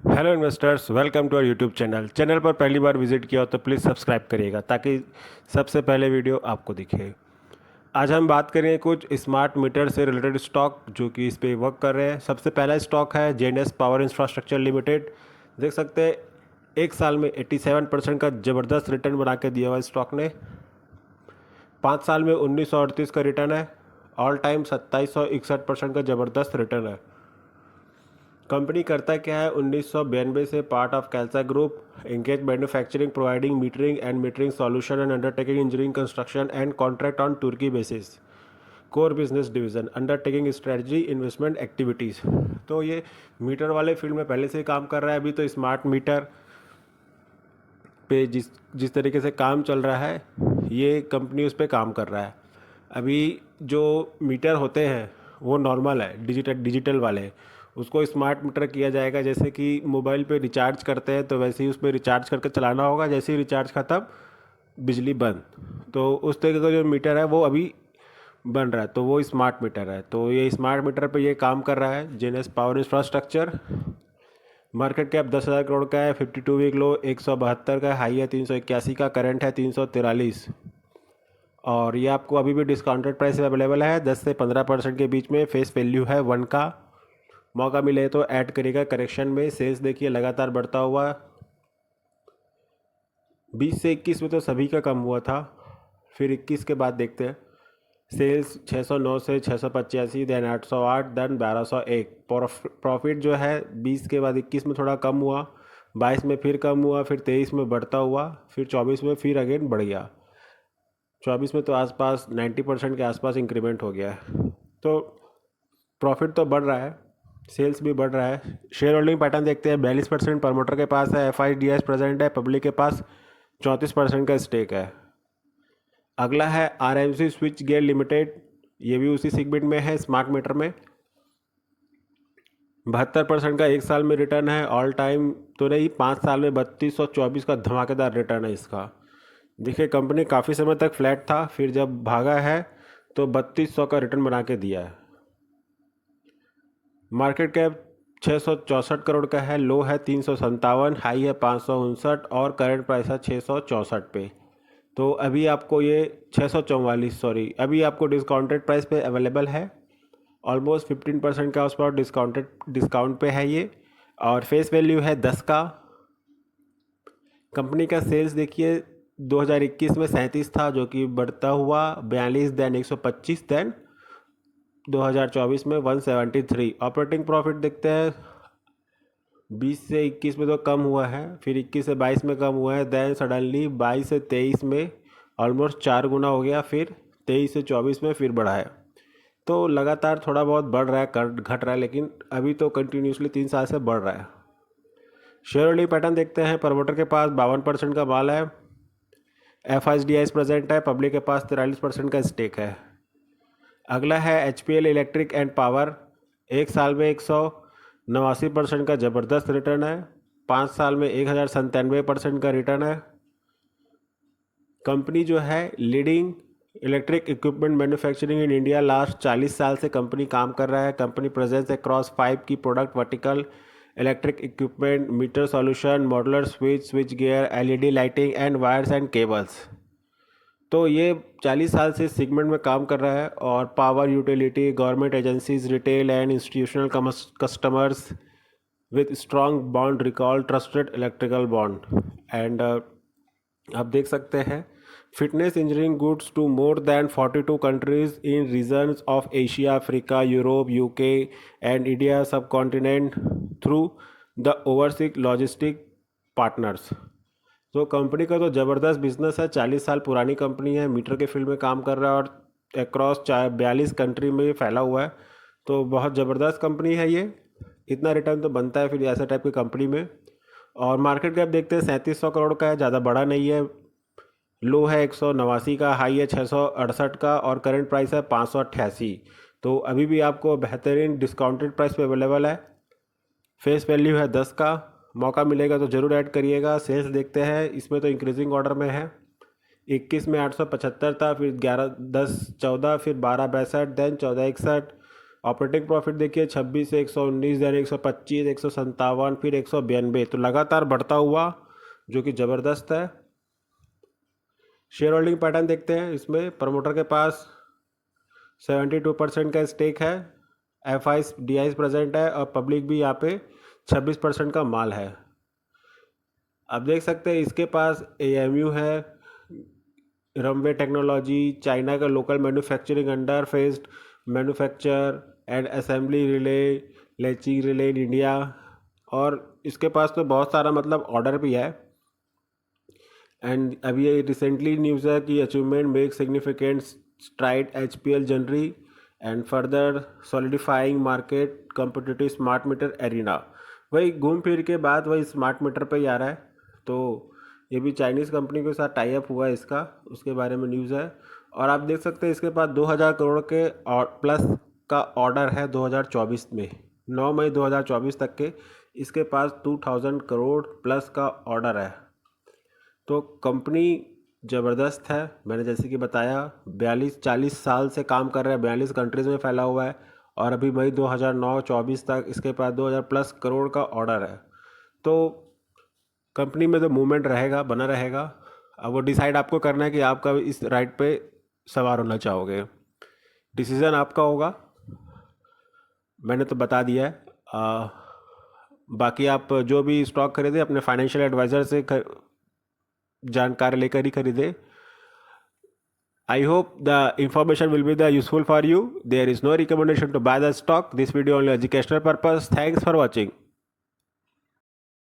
Hello investors, welcome to our YouTube channel पर पहली बार visit किया हो तो प्लीज़ सब्सक्राइब करिएगा ताकि सबसे पहले वीडियो आपको दिखे। आज हम बात करेंगे कुछ स्मार्ट मीटर से रिलेटेड स्टॉक जो कि इस पे वर्क कर रहे हैं। सबसे पहला स्टॉक है जेएनएस पावर इंफ्रास्ट्रक्चर लिमिटेड। देख सकते हैं एक साल में 87% का ज़बरदस्त रिटर्न बना के दिया हुआ स्टॉक ने। 5 साल में 1938 का रिटर्न है। ऑल टाइम 2761% का ज़बरदस्त रिटर्न है। कंपनी करता क्या है, 1992 से पार्ट ऑफ कैल्सा group, engaged manufacturing providing metering solution and undertaking engineering construction and contract on turnkey basis. Core business division undertaking strategy investment activities. तो ये मीटर वाले फील्ड में पहले से ही काम कर रहा है। अभी तो स्मार्ट मीटर पे जिस जिस तरीके से काम चल रहा है, ये कंपनी उस पर काम कर रहा है। अभी जो मीटर होते हैं वो नॉर्मल है, डिजिटल वाले। उसको स्मार्ट मीटर किया जाएगा। जैसे कि मोबाइल पे रिचार्ज करते हैं तो वैसे ही उस पर रिचार्ज करके चलाना होगा। जैसे ही रिचार्ज ख़त्म, बिजली बंद। तो उस तरीके का जो मीटर है वो अभी बन रहा है, तो वो स्मार्ट मीटर है। तो ये स्मार्ट मीटर पे ये काम कर रहा है Genus power infrastructure. Market cap 10,000 crore का है। 52 वीक लो 172 का, हाई है 381 का, करंट है 343। और ये आपको अभी भी डिस्काउंटेड प्राइस अवेलेबल है 10 से 15% के बीच में। फेस वैल्यू है 1 का। मौका मिले तो ऐड करेगा करेक्शन में। सेल्स देखिए लगातार बढ़ता हुआ। 20 से 21 में तो सभी का कम हुआ था, फिर 21 के बाद देखते हैं। सेल्स 609 से 685, देन 808, देन 1201। प्रॉफिट जो है 20 के बाद 21 में थोड़ा कम हुआ, 22 में फिर कम हुआ, फिर 23 में बढ़ता हुआ, फिर 24 में फिर अगेन बढ़ गया। 24 में तो आसपास 90% के आसपास इंक्रीमेंट हो गया है। तो प्रॉफिट तो बढ़ रहा है, सेल्स भी बढ़ रहा है। शेयर होल्डिंग पैटर्न देखते हैं। 42% प्रमोटर के पास है, एफ प्रेजेंट है, पब्लिक के पास 34% का स्टेक है। अगला है आरएमसी स्विच गियर लिमिटेड। ये भी उसी सेगमेंट में है, स्मार्ट मीटर में। 72% का एक साल में रिटर्न है। ऑल टाइम तो नहीं, 5 साल में 3224 का धमाकेदार रिटर्न है इसका। देखिए कंपनी काफ़ी समय तक फ्लैट था, फिर जब भागा है तो 3200 का रिटर्न बना के दिया है। मार्केट कैप 664 करोड़ का है। लो है 357, हाई है 559 और करंट प्राइस है 664 पे। तो अभी आपको ये 644, सॉरी, अभी आपको डिस्काउंटेड प्राइस पे अवेलेबल है। ऑलमोस्ट 15% का उस पर डिस्काउंट पे है ये। और फेस वैल्यू है 10 का। कंपनी का सेल्स देखिए 2021 में 37 था, जो कि बढ़ता हुआ 42, देन 125, देन 2024 में 173। ऑपरेटिंग प्रॉफिट देखते हैं, 20 से 21 में तो कम हुआ है, फिर 21 से 22 में कम हुआ है, देन सडनली 22 से 23 में ऑलमोस्ट 4 गुना हो गया, फिर 23 से 24 में फिर बढ़ा है। तो लगातार थोड़ा बहुत बढ़ रहा है, घट रहा है, लेकिन अभी तो कंटिन्यूसली 3 साल से बढ़ रहा है। शेयर होल्डिंग पैटर्न देखते हैं। प्रमोटर के पास 52% का माल है, एफ प्रेजेंट है, पब्लिक के पास 43% का स्टेक है। अगला है HPL इलेक्ट्रिक एंड पावर। एक साल में 189% का ज़बरदस्त रिटर्न है। 5 साल में 1097% का रिटर्न है। कंपनी जो है leading electric equipment manufacturing in India. Last 40 साल से कंपनी काम कर रहा है। कंपनी प्रेजेंस अक्रॉस 5 की product vertical: electric equipment, meter solution, modular switch gear, LED lighting and wires and cables. तो ये 40 साल से सेगमेंट में काम कर रहा है। और power utility, government agencies, retail and institutional customers with strong brand recall, trusted electrical brand. And आप देख सकते हैं fitness engineering goods to more than 42 countries in regions of Asia, Africa, Europe, UK and India subcontinent through the overseas logistic partners. तो company का तो ज़बरदस्त business है। 40 साल पुरानी कंपनी है, मीटर के फील्ड में काम कर रहा है और अक्रॉस 42 कंट्री में फैला हुआ है। तो बहुत ज़बरदस्त कंपनी है ये। इतना रिटर्न तो बनता है फिर ऐसा टाइप की कंपनी में। और मार्केट कैप देखते हैं 3700 करोड़ का है, ज़्यादा बड़ा नहीं है। लो है 189 का, हाई है 668 का और करंट प्राइस है 588। तो अभी भी आपको बेहतरीन डिस्काउंटेड प्राइस पे अवेलेबल है। फेस वैल्यू है 10 का। मौका मिलेगा तो ज़रूर ऐड करिएगा। सेल्स देखते हैं, इसमें तो इंक्रीजिंग ऑर्डर में है। 21 में 875 था, फिर 11 10 14, फिर 12 62, देन 14 61 ऑपरेटिंग प्रॉफिट देखिए 26 से 119, देन 125, 157, फिर 192, तो लगातार बढ़ता हुआ, जो कि ज़बरदस्त है। शेयर होल्डिंग पैटर्न देखते हैं। इसमें प्रमोटर के पास 72% का स्टेक है, F I D I present है, और पब्लिक भी यहाँ पे 26% का माल है। आप देख सकते हैं इसके पास AMU है, रमवे टेक्नोलॉजी, चाइना का local manufacturing under faced manufacture and assembly relay, लेची रिले इन इंडिया, और इसके पास तो बहुत सारा मतलब ऑर्डर भी है। एंड अभी ये रिसेंटली न्यूज़ है कि achievement make significant stride HPL जनरी and further solidifying market competitive smart meter arena. वही घूम फिर के बाद वही स्मार्ट मीटर पे ही आ रहा है, तो ये भी चाइनीज़ कंपनी के साथ टाई अप हुआ है इसका, उसके बारे में न्यूज़ है। और आप देख सकते हैं इसके पास 2000 करोड़ के और प्लस का ऑर्डर है 2024 में, 9 मई 2024 तक के इसके पास 2000 करोड़ प्लस का ऑर्डर है। तो कंपनी ज़बरदस्त है। मैंने जैसे कि बताया 42-40 साल से काम कर रहा है, 42 कंट्रीज़ में फैला हुआ है, और अभी मई 2009-24 तक इसके पास 2000 प्लस करोड़ का ऑर्डर है। तो कंपनी में तो मूवमेंट रहेगा, बना रहेगा। अब वो डिसाइड आपको करना है कि आपका इस राइड पे सवार होना चाहोगे, डिसीज़न आपका होगा। मैंने तो बता दिया है। बाकी आप जो भी स्टॉक खरीदे अपने फाइनेंशियल एडवाइज़र से जानकारी लेकर ही खरीदे। I hope the information will be useful for you. There is no recommendation to buy the stock. This video only educational purpose. Thanks for watching.